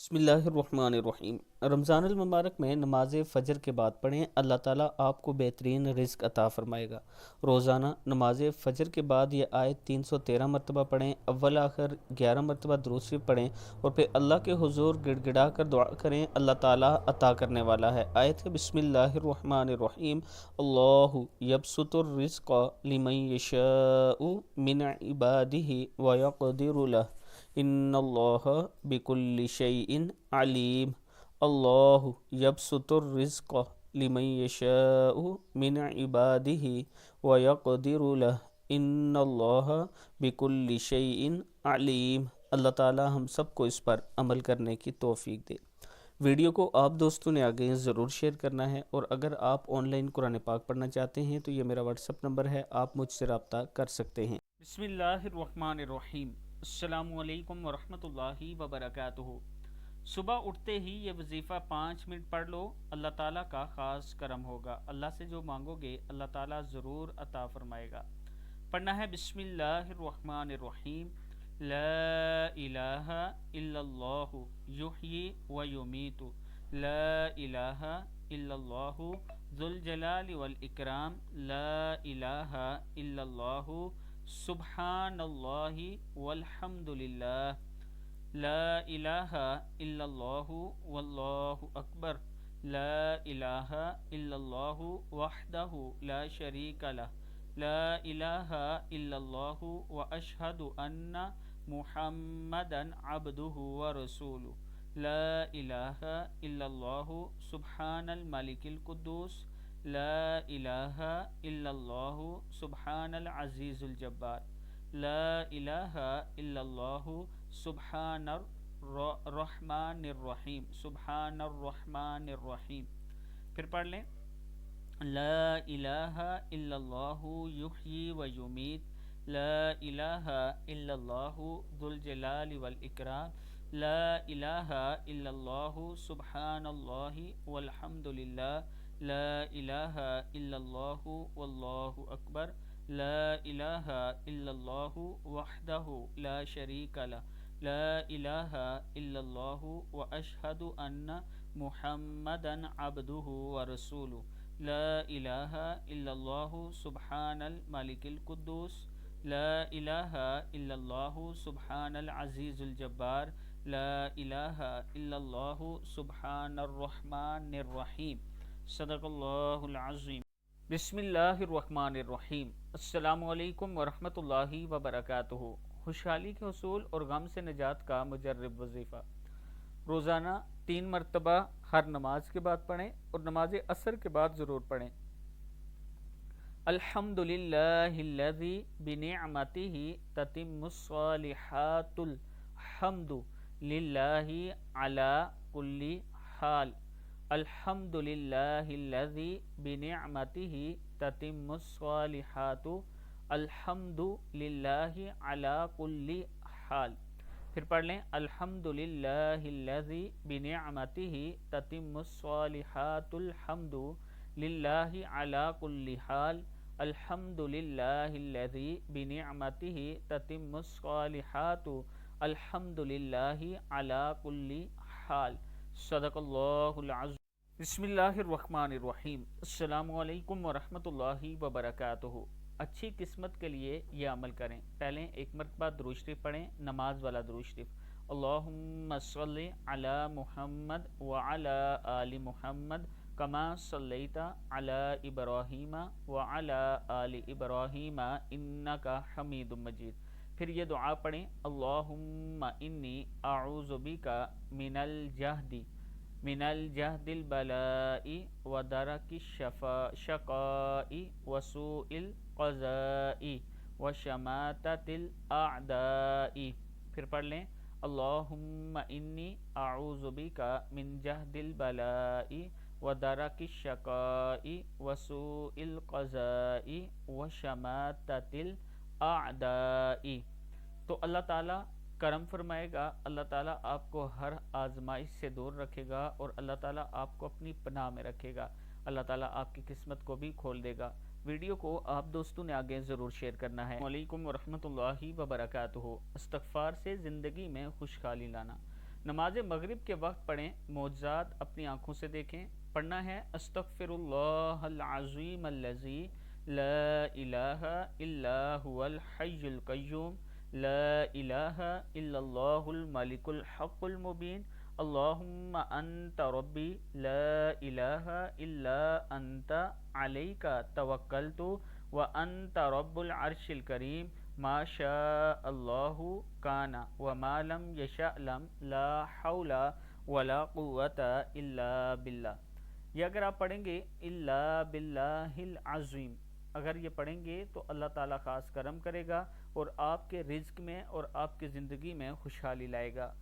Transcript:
بسم اللہ الرحمن الرحیم۔ رمضان المبارک میں نماز فجر کے بعد پڑھیں، اللہ تعالیٰ آپ کو بہترین رزق عطا فرمائے گا۔ روزانہ نماز فجر کے بعد یہ آیت 313 مرتبہ پڑھیں، اول آخر 11 مرتبہ درود شریف پڑھیں اور پھر اللہ کے حضور گڑ گڑا کر دعا کریں، اللہ تعالیٰ عطا کرنے والا ہے۔ آیت ہے بسم اللہ الرحمن الرحیم، اللہ یبسط الرزق لمن یشاء من عبادہ ویقدر لہ ان اللہ بکل شیء علیم۔ اللہ یبسط الرزق لمن یشاء من عبادہ ویقدر لہ ان اللہ بکل شیء علیم۔ اللہ تعالی ہم سب کو اس پر عمل کرنے کی توفیق دے۔ ویڈیو کو آپ دوستوں نے آگے ضرور شیئر کرنا ہے، اور اگر آپ آن لائن قرآن پاک پڑھنا چاہتے ہیں تو یہ میرا واٹس ایپ نمبر ہے، آپ مجھ سے رابطہ کر سکتے ہیں۔ بسم اللہ الرحمن الرحیم۔ السلام علیکم ورحمۃ اللہ وبرکاتہ۔ صبح اٹھتے ہی یہ وظیفہ 5 منٹ پڑھ لو، اللہ تعالیٰ کا خاص کرم ہوگا۔ اللہ سے جو مانگو گے اللہ تعالیٰ ضرور عطا فرمائے گا۔ پڑھنا ہے بسم اللہ الرحمن الرحیم، لا الہ الا اللہ یحیی و یمیت، لا الہ الا اللہ ذو الجلال والاکرام، لا الہ الا اللہ سبحان اللہ والحمد للہ، لا الہ الا اللہ واللہ اکبر، لا الہ الا اللہ وحدہ لا شریک لہ، لا الہ الا اللہ واشہد ان محمدا عبدہ ورسولہ، لا الہ الا اللہ سبحان الملک القدوس، لا الہ الا اللہ سبحان العزیز الجبار، لا الہ الا اللہ سبحان الرحمن الرحیم، سبحان الرحمن الرحیم۔ پھر پڑھ لیں، لا الہ الا اللہ یحیی و یمیت، لا الہ الا اللہ ذو الجلال والاکرام، لا الہ الا اللہ سبحان اللہ والحمد للہ، لا الہ الا اللہ واللہ اکبر، لا الہ الا اللہ وحدہ لا شریک لہ، لا الہ الا اللہ واشہد ان محمدا عبدہ ورسولہ، لا الہ الا اللہ سبحان الملک القدوس، لا الہ الا اللہ سبحان العزیز الجبار، لا الہ الا اللہ سبحان الرحمن الرحیم۔ صدق اللہ العظیم۔ بسم اللہ الرحمن الرحیم۔ السلام علیکم ورحمۃ اللہ وبرکاتہ۔ خوشحالی کے حصول اور غم سے نجات کا مجرب وظیفہ روزانہ 3 مرتبہ ہر نماز کے بعد پڑھیں اور نماز عصر کے بعد ضرور پڑھیں۔ الحمد للہ الذی بنعمتہ تتم الصالحات، الحمد للہ علی کل حال، الحمد للہ الذی بنعمتہ تتم الصالحات، الحمد للہ علی کل حال۔ پھر پڑھ لیں، الحمد للہ الذی بنعمتہ تتم الصالحات، الحمد للہ علی کل حال، الحمد للہ الذی بنعمتہ تتم الصالحات، الحمد للہ علی کل حال۔ صدق اللہ العظیم۔ بسم اللہ الرحمن الرحیم۔ السلام علیکم ورحمۃ اللہ وبرکاتہ۔ اچھی قسمت کے لیے یہ عمل کریں، پہلے 1 مرتبہ درود شریف پڑھیں، نماز والا درود شریف، اللہم صلی علی محمد وعلی آل محمد کما صلیت علی ابراہیم وعلی آل ابراہیم انک حمید مجید۔ پھر یہ دعا پڑھیں، اللہم انی اعوذ بک من الجہد البلاء ودرک الشقاء وسوء القضاء وشماتۃ الاعداء۔ پھر پڑھ لیں، اللہم انی اعوذ بک من جہد البلاء ودرک الشقاء وسوء القضاء وشماتۃ الاعداء۔ تو اللہ تعالیٰ کرم فرمائے گا، اللہ تعالیٰ آپ کو ہر آزمائش سے دور رکھے گا، اور اللہ تعالیٰ آپ کو اپنی پناہ میں رکھے گا، اللہ تعالیٰ آپ کی قسمت کو بھی کھول دے گا۔ ویڈیو کو آپ دوستوں نے آگے ضرور شیئر کرنا ہے۔ السلام علیکم ورحمۃ اللہ وبرکاتہ۔ استغفار سے زندگی میں خوشحالی لانا۔ نماز مغرب کے وقت پڑھیں، معجزات اپنی آنکھوں سے دیکھیں۔ پڑھنا ہے استغفر اللہ العظیم الذی لا الہ الا هو الحی القیوم لا الہ الا اللہ الملک الحق المبین اللہم انت ربی لا الہ الا انت علیک توکلت وانت رب العرش الکریم ما شاء اللہ کان وما لم یشاء لم لا حول ولا قوة الا باللہ۔ یہ اگر آپ پڑھیں گے الا باللہ العظیم، اگر یہ پڑھیں گے تو اللہ تعالیٰ خاص کرم کرے گا اور آپ کے رزق میں اور آپ کی زندگی میں خوشحالی لائے گا۔